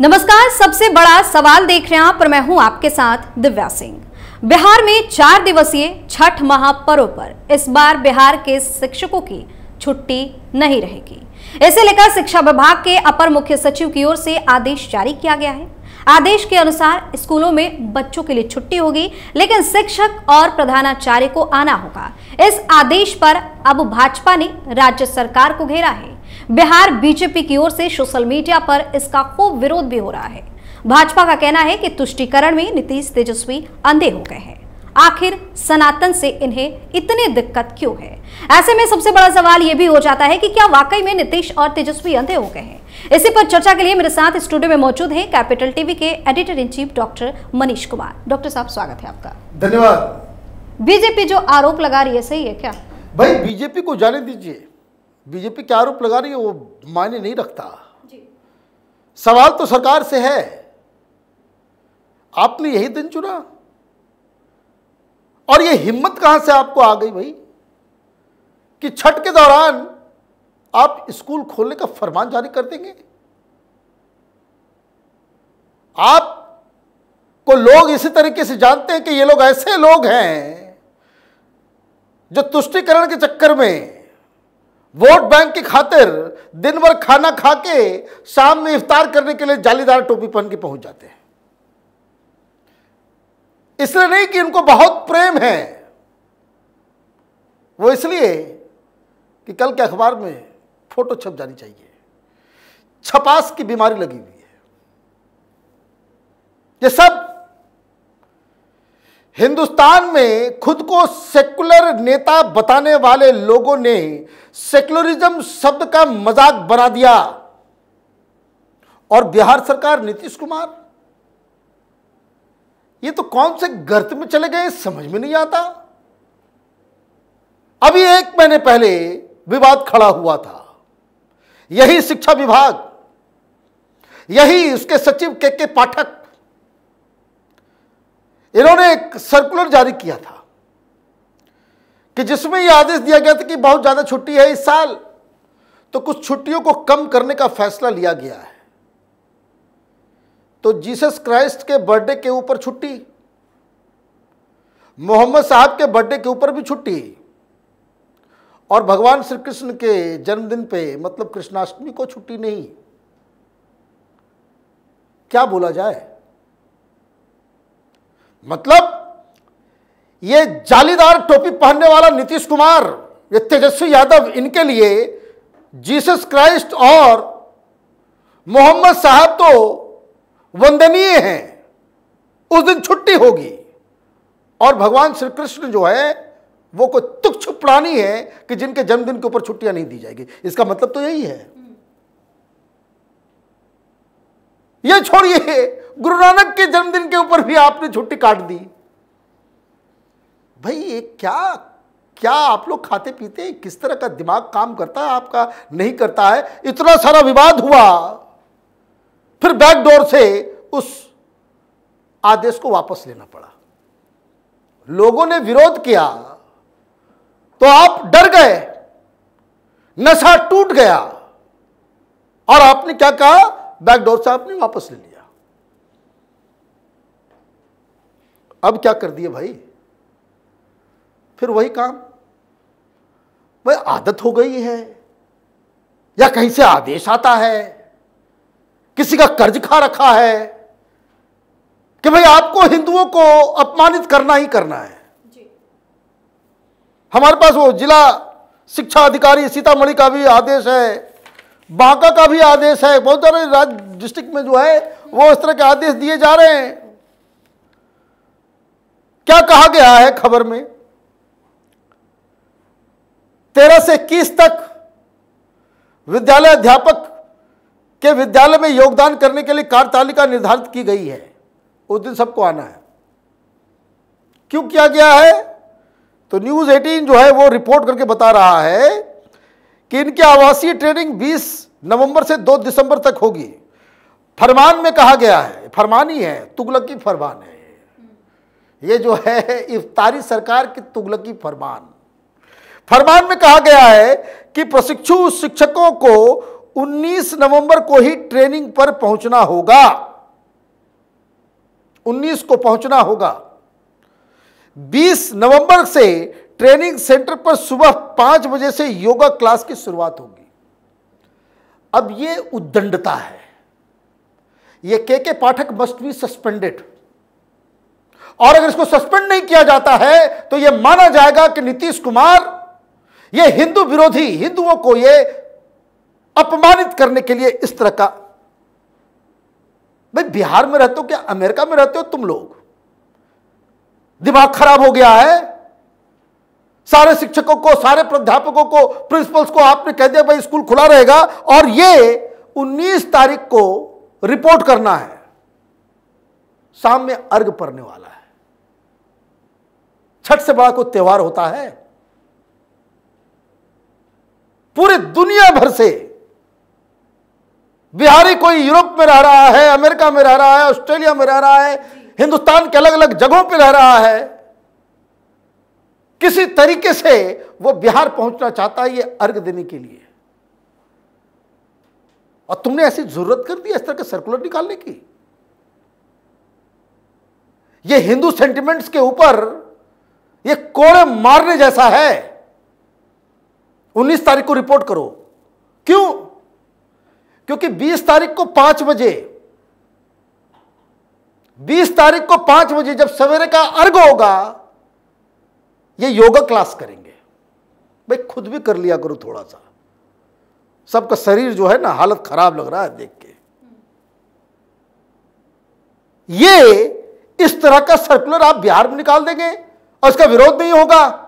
नमस्कार, सबसे बड़ा सवाल देख रहे हैं आप और मैं हूं आपके साथ दिव्या सिंह। बिहार में 4 दिवसीय छठ महापर्व पर इस बार बिहार के शिक्षकों की छुट्टी नहीं रहेगी। इसे लेकर शिक्षा विभाग के अपर मुख्य सचिव की ओर से आदेश जारी किया गया है। आदेश के अनुसार स्कूलों में बच्चों के लिए छुट्टी होगी, लेकिन शिक्षक और प्रधानाचार्य को आना होगा। इस आदेश पर अब भाजपा ने राज्य सरकार को घेरा है। बिहार बीजेपी की ओर से सोशल मीडिया पर इसका खूब विरोध भी हो रहा है। भाजपा का कहना है कि तुष्टीकरण में नीतीश तेजस्वी अंधे हो गए हैं। आखिर सनातन से इन्हें इतनी दिक्कत क्यों है? ऐसे में सबसे बड़ा सवाल यह भी हो जाता है कि क्या वाकई में नीतीश और तेजस्वी अंधे हो गए हैं? इसी पर चर्चा के लिए मेरे साथ स्टूडियो में मौजूद हैं कैपिटल टीवी के editor in chief doctor Manish Kumar. Doctor साहब, स्वागत है आपका। धन्यवाद। बीजेपी जो आरोप लगा रही है, सही है क्या? भाई, बीजेपी को जाने दीजिए। बीजेपी क्या आरोप लगा रही है वो मायने नहीं रखता जी। सवाल तो सरकार से है। आपने यही दिन चुना और ये हिम्मत कहां से आपको आ गई भाई कि छठ के दौरान आप स्कूल खोलने का फरमान जारी कर देंगे? आपको लोग इसी तरीके से जानते हैं कि ये लोग ऐसे लोग हैं जो तुष्टीकरण के चक्कर में, वोट बैंक की खातिर दिन भर खाना खा के शाम में इफ्तार करने के लिए जालीदार टोपी पहन के पहुंच जाते हैं। इसलिए नहीं कि उनको बहुत प्रेम है, वो इसलिए कि कल के अखबार में फोटो छप जानी चाहिए। छपास की बीमारी लगी हुई है। ये सब हिंदुस्तान में खुद को सेकुलर नेता बताने वाले लोगों ने सेकुलरिज्म शब्द का मजाक बना दिया। और बिहार सरकार, नीतीश कुमार, ये तो कौन से गर्त में चले गए समझ में नहीं आता। अभी 1 महीने पहले विवाद खड़ा हुआ था। यही शिक्षा विभाग, यही उसके सचिव के पाठक, इन्होंने एक सर्कुलर जारी किया था कि जिसमें यह आदेश दिया गया था कि बहुत ज्यादा छुट्टी है इस साल, तो कुछ छुट्टियों को कम करने का फैसला लिया गया है। तो जीसस क्राइस्ट के बर्थडे के ऊपर छुट्टी, मोहम्मद साहब के बर्थडे के ऊपर भी छुट्टी, और भगवान श्री कृष्ण के जन्मदिन पे मतलब कृष्णाष्टमी को छुट्टी नहीं। क्या बोला जाए? मतलब ये जालीदार टोपी पहनने वाला नीतीश कुमार, ये तेजस्वी यादव, इनके लिए जीसस क्राइस्ट और मोहम्मद साहब तो वंदनीय हैं। उस दिन छुट्टी होगी और भगवान श्री कृष्ण जो है वो कोई तुच्छ प्राणी है कि जिनके जन्मदिन के ऊपर छुट्टियां नहीं दी जाएगी। इसका मतलब तो यही है। ये छोड़िए, गुरु नानक के जन्मदिन के ऊपर भी आपने छुट्टी काट दी। भाई, ये क्या आप लोग खाते पीते, किस तरह का दिमाग काम करता है आपका? नहीं करता है। इतना सारा विवाद हुआ, फिर बैकडोर से उस आदेश को वापस लेना पड़ा। लोगों ने विरोध किया तो आप डर गए, नशा टूट गया और आपने क्या कहा? बैकडोर से आपने वापस ले लिया। अब क्या कर दिए भाई? फिर वही काम। भाई, आदत हो गई है या कहीं से आदेश आता है, किसी का कर्ज खा रखा है कि भाई आपको हिंदुओं को अपमानित करना ही करना है जी। हमारे पास वो जिला शिक्षा अधिकारी सीतामढ़ी का भी आदेश है, बांका का भी आदेश है। बहुत सारे राज्य डिस्ट्रिक्ट में जो है वो इस तरह के आदेश दिए जा रहे हैं। क्या कहा गया है खबर में? 13 से 21 तक विद्यालय अध्यापक के विद्यालय में योगदान करने के लिए कार्यतालिका निर्धारित की गई है। उस दिन सबको आना है। क्यों किया गया है? तो न्यूज़ 18 जो है वो रिपोर्ट करके बता रहा है कि इनकी आवासीय ट्रेनिंग 20 नवंबर से 2 दिसंबर तक होगी। फरमान में कहा गया है, फरमान ही है, तुगलकी फरमान है ये जो है, इफ्तारी सरकार की तुगलकी फरमान। फरमान में कहा गया है कि प्रशिक्षु शिक्षकों को 19 नवंबर को ही ट्रेनिंग पर पहुंचना होगा। 19 को पहुंचना होगा। 20 नवंबर से ट्रेनिंग सेंटर पर सुबह 5 बजे से योगा क्लास की शुरुआत होगी। अब ये उद्दंडता है। ये के पाठक मस्ट बी सस्पेंडेड, और अगर इसको सस्पेंड नहीं किया जाता है तो यह माना जाएगा कि नीतीश कुमार ये हिंदू विरोधी, हिंदुओं को ये अपमानित करने के लिए इस तरह का। भाई बिहार में रहते हो क्या अमेरिका में रहते हो तुम लोग? दिमाग खराब हो गया है। सारे शिक्षकों को, सारे प्राध्यापकों को, प्रिंसिपल्स को आपने कह दिया भाई स्कूल खुला रहेगा, और ये 19 तारीख को रिपोर्ट करना है। शाम में अर्घ पड़ने वाला है। छठ से बड़ा कोई त्योहार होता है? पूरे दुनिया भर से बिहारी, कोई यूरोप में रह रहा है, अमेरिका में रह रहा है, ऑस्ट्रेलिया में रह रहा है, हिंदुस्तान के अलग अलग जगहों पे रह रहा है, किसी तरीके से वो बिहार पहुंचना चाहता है ये अर्घ देने के लिए। और तुमने ऐसी जरूरत कर दी इस तरह के सर्कुलर निकालने की? ये हिंदू सेंटिमेंट्स के ऊपर ये कोड़े मारने जैसा है। 19 तारीख को रिपोर्ट करो। क्यों? क्योंकि 20 तारीख को 5 बजे, 20 तारीख को 5 बजे जब सवेरे का अर्घ होगा, ये योगा क्लास करेंगे। भाई खुद भी कर लिया करो थोड़ा सा। सबका शरीर जो है ना, हालत खराब लग रहा है देख के। ये इस तरह का सर्कुलर आप बिहार में निकाल देंगे और इसका विरोध नहीं होगा?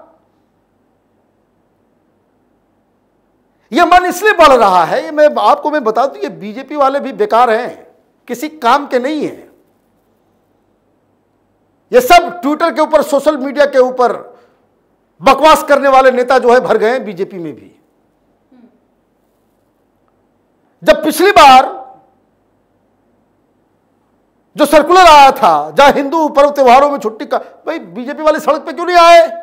यह मन इसलिए बढ़ रहा है, ये मैं आपको बता दूं, ये बीजेपी वाले भी बेकार हैं, किसी काम के नहीं है। ये सब ट्विटर के ऊपर, सोशल मीडिया के ऊपर बकवास करने वाले नेता जो है भर गए हैं बीजेपी में भी। जब पिछली बार जो सर्कुलर आया था, जहां हिंदू पर्व त्योहारों में छुट्टी का, भाई बीजेपी वाले सड़क पे क्यों नहीं आए?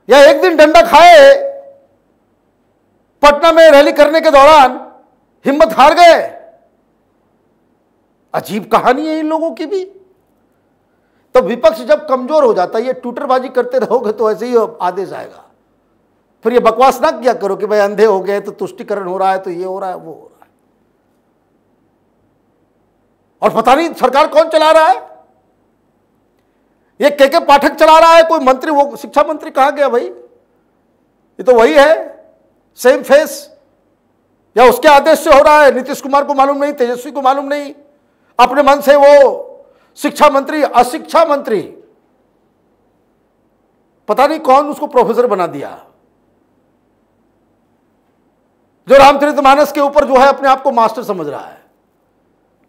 या एक दिन डंडा खाए, पटना में रैली करने के दौरान हिम्मत हार गए। अजीब कहानी है इन लोगों की भी। तो विपक्ष जब कमजोर हो जाता है, ये ट्विटरबाजी करते रहोगे तो ऐसे ही आदेश आएगा। फिर ये बकवास ना किया करो कि भाई अंधे हो गए तो तुष्टिकरण हो रहा है, तो ये हो रहा है, वो हो रहा है। और पता नहीं सरकार कौन चला रहा है? ये के पाठक चला रहा है, कोई मंत्री, वो शिक्षा मंत्री कहां गया भाई? ये तो वही है, सेम फेस। या उसके आदेश से हो रहा है? नीतीश कुमार को मालूम नहीं, तेजस्वी को मालूम नहीं, अपने मन से वो शिक्षा मंत्री, अशिक्षा मंत्री, पता नहीं कौन उसको प्रोफेसर बना दिया, जो रामचरितमानस के ऊपर जो है अपने आप को मास्टर समझ रहा है,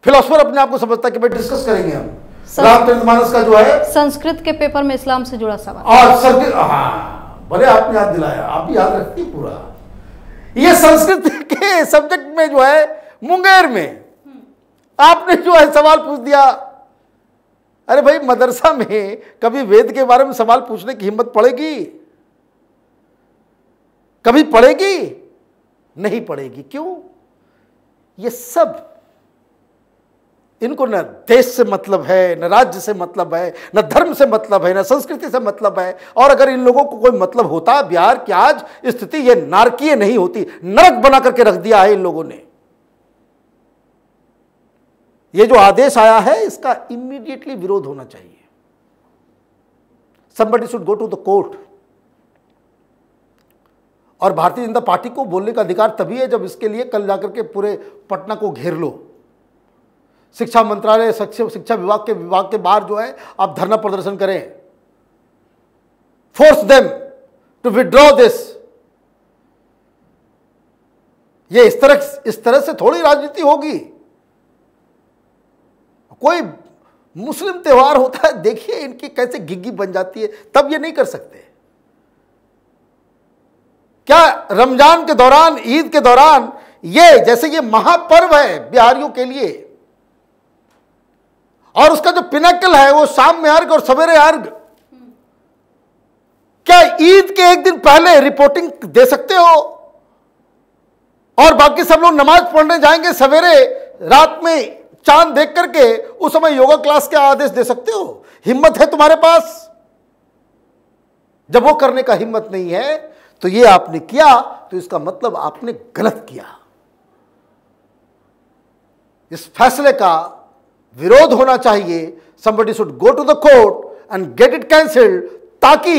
फिलोसोफर अपने आप को समझता है कि भाई डिस्कस करेंगे हम रामचरितमानस का जो है। संस्कृत के पेपर में इस्लाम से जुड़ा सवाल। और संस्कृत, हाँ भले आपने याद दिलाया, आप भी याद रखती पूरा। ये संस्कृत के सब्जेक्ट में जो है मुंगेर में आपने जो है सवाल पूछ दिया। अरे भाई मदरसा में कभी वेद के बारे में सवाल पूछने की हिम्मत पड़ेगी? कभी पड़ेगी? नहीं पड़ेगी। क्यों? ये सब, इनको न देश से मतलब है, न राज्य से मतलब है, न धर्म से मतलब है, न संस्कृति से मतलब है। और अगर इन लोगों को कोई मतलब होता, बिहार की आज स्थिति ये नारकीय नहीं होती। नरक बना करके रख दिया है इन लोगों ने। ये जो आदेश आया है इसका इमीडिएटली विरोध होना चाहिए। somebody should go to the court। और भारतीय जनता पार्टी को बोलने का अधिकार तभी है जब इसके लिए कल जाकर के पूरे पटना को घेर लो। शिक्षा मंत्रालय, शिक्षा विभाग के बाहर जो है आप धरना प्रदर्शन करें। Force them to withdraw this. ये इस तरह से थोड़ी राजनीति होगी। कोई मुस्लिम त्योहार होता है, देखिए इनकी कैसे घिग्गी बन जाती है, तब ये नहीं कर सकते क्या? रमजान के दौरान, ईद के दौरान, ये जैसे ये महापर्व है बिहारियों के लिए, और उसका जो पिनकल है वो शाम में अर्घ और सवेरे अर्घ। क्या ईद के एक दिन पहले रिपोर्टिंग दे सकते हो? और बाकी सब लोग नमाज पढ़ने जाएंगे सवेरे रात में चांद देख करके, उस समय योगा क्लास के आदेश दे सकते हो? हिम्मत है तुम्हारे पास? जब वो करने का हिम्मत नहीं है तो ये आपने किया, तो इसका मतलब आपने गलत किया। इस फैसले का विरोध होना चाहिए। somebody should go to the court and get it cancelled, ताकि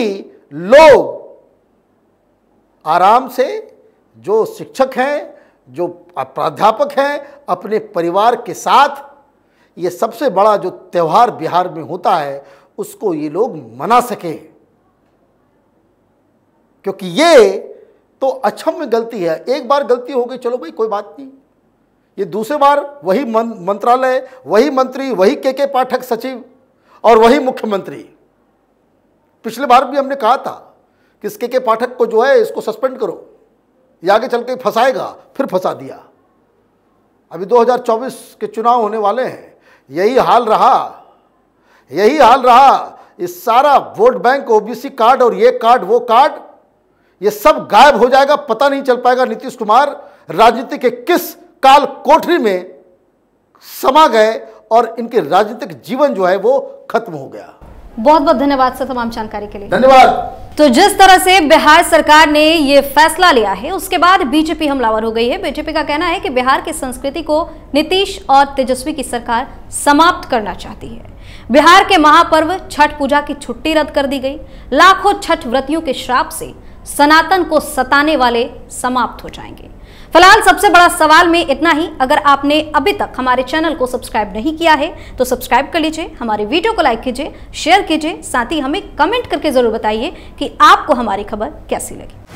लोग आराम से, जो शिक्षक हैं, जो प्राध्यापक हैं, अपने परिवार के साथ ये सबसे बड़ा जो त्यौहार बिहार में होता है उसको ये लोग मना सके। क्योंकि ये तो अक्षम्य गलती है। एक बार गलती हो गई, चलो भाई कोई बात नहीं। ये दूसरे बार वही मंत्रालय, वही मंत्री, वही के पाठक सचिव और वही मुख्यमंत्री। पिछले बार भी हमने कहा था कि इस के पाठक को जो है इसको सस्पेंड करो, ये आगे चल के फंसाएगा, फिर फंसा दिया। अभी 2024 के चुनाव होने वाले हैं, यही हाल रहा। इस सारा वोट बैंक, ओबीसी कार्ड और ये कार्ड वो कार्ड, ये सब गायब हो जाएगा। पता नहीं चल पाएगा नीतीश कुमार राजनीति के किस काल कोठरी में समा गए और इनके राजनीतिक जीवन जो है वो खत्म हो गया। बहुत बहुत धन्यवाद सर तमाम जानकारी के लिए। धन्यवाद। तो जिस तरह से बिहार सरकार ने ये फैसला लिया है उसके बाद बीजेपी हमलावर हो गई है। बीजेपी का कहना है कि बिहार की संस्कृति को नीतीश और तेजस्वी की सरकार समाप्त करना चाहती है। बिहार के महापर्व छठ पूजा की छुट्टी रद्द कर दी गई। लाखों छठ व्रतियों के श्राप से सनातन को सताने वाले समाप्त हो जाएंगे। फिलहाल सबसे बड़ा सवाल में इतना ही। अगर आपने अभी तक हमारे चैनल को सब्सक्राइब नहीं किया है तो सब्सक्राइब कर लीजिए, हमारे वीडियो को लाइक कीजिए, शेयर कीजिए, साथ ही हमें कमेंट करके जरूर बताइए कि आपको हमारी खबर कैसी लगी।